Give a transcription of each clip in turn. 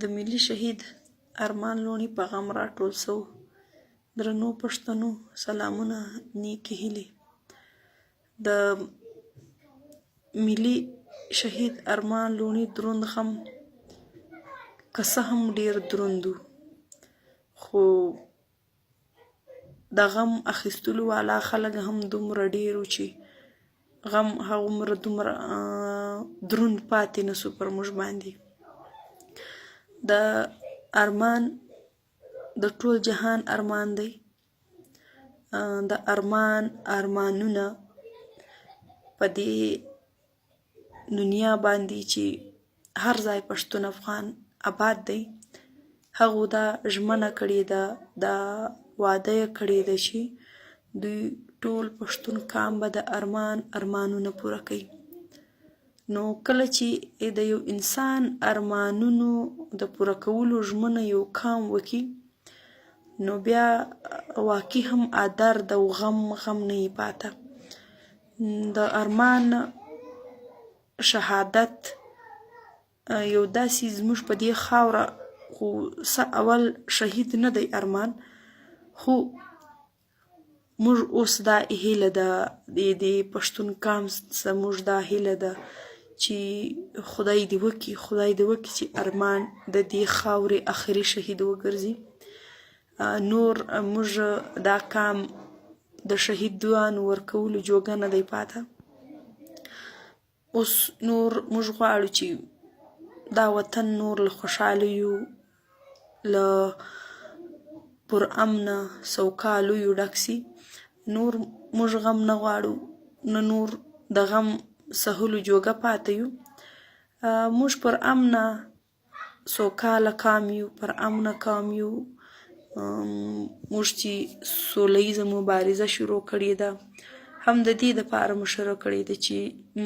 د ملي شهید ارمان لوڼي په غم راټول سو. درنو پښتنو سلامونه نیکې هیلې. د ملي شهید ارمان لوڼي دروند غم که څه هم ډیر دروند و، خو د غم اخیستلو والا خلک هم دومره ډیر و چې غم هغومره دومره دروند پاتې نسو پر موږ باندې. د ارمان د ټول جهان ارمان دی. د ارمانونه په دې دنیا باندې چې هر ځای پښتون افغان آباد دی، هغو دا ژمنه کړې ده، دا وعده یې کړې ده چې دوی ټول پښتون قام به د ارمانونه پوره کوي. نو کله چې د یو انسان ارمانونو د پوره کولو ژمنه یو قام وکړي، نو بیا واقعي هم درد او غم نه یې پاته. د ارمان شهادت یو داسې زموږ په دې خاوره، خو اول شهید نه دی ارمان، خو موږ اوس دا هیله ده د پښتون قام زموږ دا هیله ده چې خدای دې وکړي چې ارمان د دې خاورې آخري شهید وګرځي. نور موږ دا قام د شهید دوانو ورکولو جوګه نه دی پاته. اوس نور موږ غواړو چې دا وطن نور له خوشحالیو، له پر امنه سوکالیو ډک سي. نور موږ غم نه غواړو، نه نور د غم سهلو جوګه پاته یو. موږ پر امنه سوکاله قام یو، پر امنه قام یو. موږ چې سوله ییزه مبارزه شروع کړې ده، هم د دې دپاره مو شروع کړې ده چې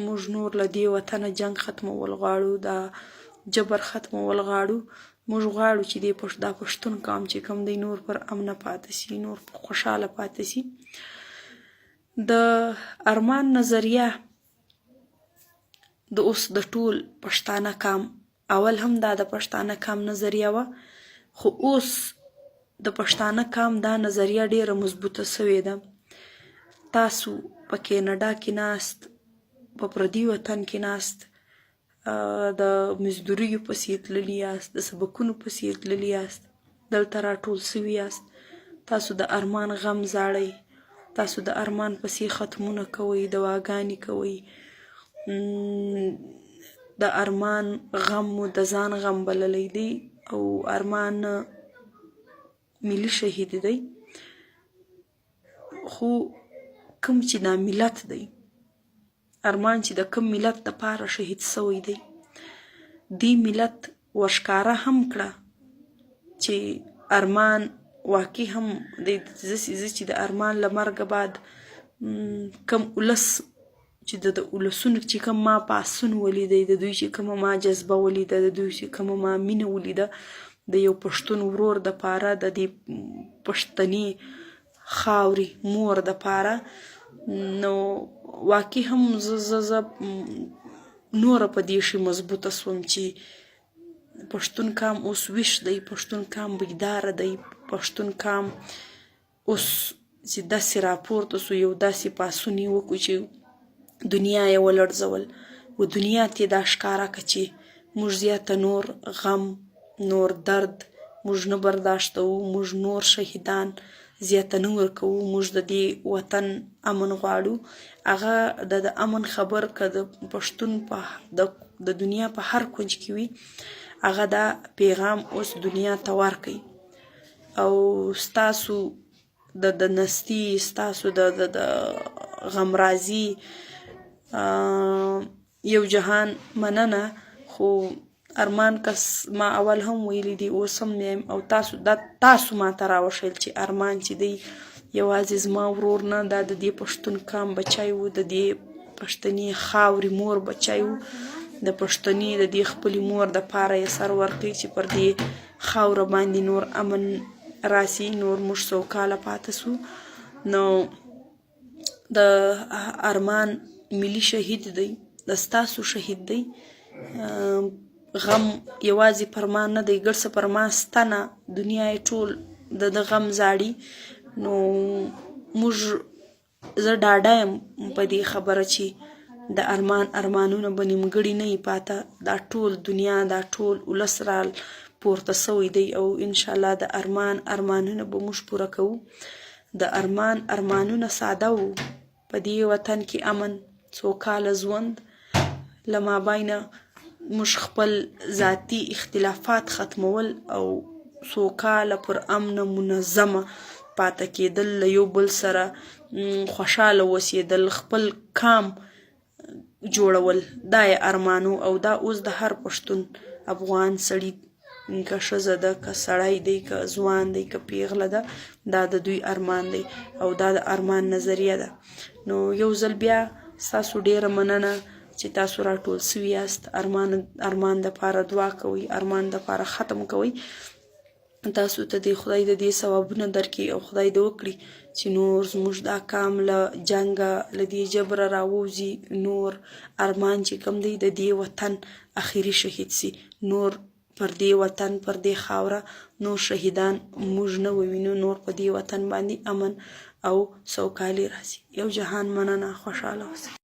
موږ نور له دې وطنه جنګ ختمول غواړو، دا جبر ختمول غواړو. موږ غواړو چې دا پښتون قام چې کوم دی نور پر امنه پاته سي، نور خوشحاله پاته سي. د ارمان نظریه د اوس د ټول پښتانه قام، اول هم دا د پښتانه قام نظریه وه، خو اوس د پښتانه قام دا نظریه ډیره مضبوطه سوې ده. تاسو په کینیډا کې ناست، په پردي وطن کې ناست، د مزدوریو پسې تللي یاست، د سبقونو پسې تللي یاست، دلته راټول سوي یاست. تاسو د ارمان غم زاړئ، تاسو د ارمان پسې ختمونه کوئ، دواګانې کوئ. د ارمان غم مو د ځان غم بللی دی، او ارمان ملي شهید دی. خو کوم چې دا ملت دی، ارمان چې د کوم ملت دپاره شهید سوی دی، دې ملت ورښکاره هم کړه چې ارمان واقعي هم زه چې د ارمان له مرګه بعد کم ولس چې د ولسونو چې کوم ما پاسون ولیده، د دوی چې کومه ما جذبه ولیده، د دوی چې کومه ما مینه ولیده د یو پښتون ورور دپاره، د دې پښتني خاورې مور دپاره، نو واقعي هم زه نوره په دې شي مضبوطه سوم چې پښتون قام اوس ویښ دی، پښتون قام بیداره دی، پښتون قام اوس چې داسې راپورته سو، یو داسې پاڅون یې وکړو چې دنیا یې ولړزول، و دنیا ته یې دا ښکاره کړه چې موږ زیاته نور غم، نور درد موږ نه برداشتوو، موږ نور شهیدان زیاته نه ورکوو، موږ د دې وطن امن غواړو. هغه د امن خبر که د پښتون د دنیا په هر کونج کې وي، هغه دا پیغام اوس دنیا ته ورکوي. او ستاسو د نستي، ستاسو د غمرازي یو جهان مننه. خو ارمان کس ما اول هم ویلی دی، اوس هم یم، او تاسو ما ته راوښیل چې ارمان چې دی یوازې زما ورور نه، دا د دې پښتون قام بچی و، د دې پښتني خاورې مور بچی و، د پښتني د دې خپلې مور دپاره یې سر ورکوي چې پر دې خاوره باندې نور امن راسي، نور موږ سوکاله پاته سو. نو د ارمان ملي شهید دی، د ستاسو شهید دی. غم یوازې پر ما نه دی، ګرڅه پر ما سته نه، دنیا یې ټول د غم زاړي. نو زه ډاډه یم په دې خبره چې د ارمانونه به نیمګړي نه وي پاته. دا ټول دنیا، دا ټول ولس را پورته سوی دی او انشاءالله د ارمانونه به موږ پوره کوو. د ارمانونه ساده وو، په دې وطن کې امن، سوکاله ژوند، له مابینه موږ خپل ذاتي اختلافات ختمول او سوکاله پر امنه منظمه پاته کېدل، له یو بل سره خوشحاله اوسېدل، خپل کام جوړول، دا یې ارمانو. او دا اوس د هر پښتون افغان سړي، که ښځه ده، که سړی دی، که ځوان دی، که پیغله ده، دا د دوی ارمان دی او دا د ارمان نظریه ده. نو یو ځل بیا ستاسو ډیره مننه چې تاسو راټول سوي یاست. ارمان دپاره دعا کوئ، ارمان دپاره ختم کوئ. تاسو ته د خدای د دې ثوابونه درکړي او خدای دې وکړي چې نور زموږ دا کام له جنګه، له دې جبره راووځي. نور ارمان چې کوم دی د دې وطن اخري شهید سي. نور پر دې وطن، پر دې خاوره نور شهیدان موږ نه ووینو. نور په دې وطن باندې امن او سوکالي راځي. یو جهان مننه، خوشحاله اوسئ.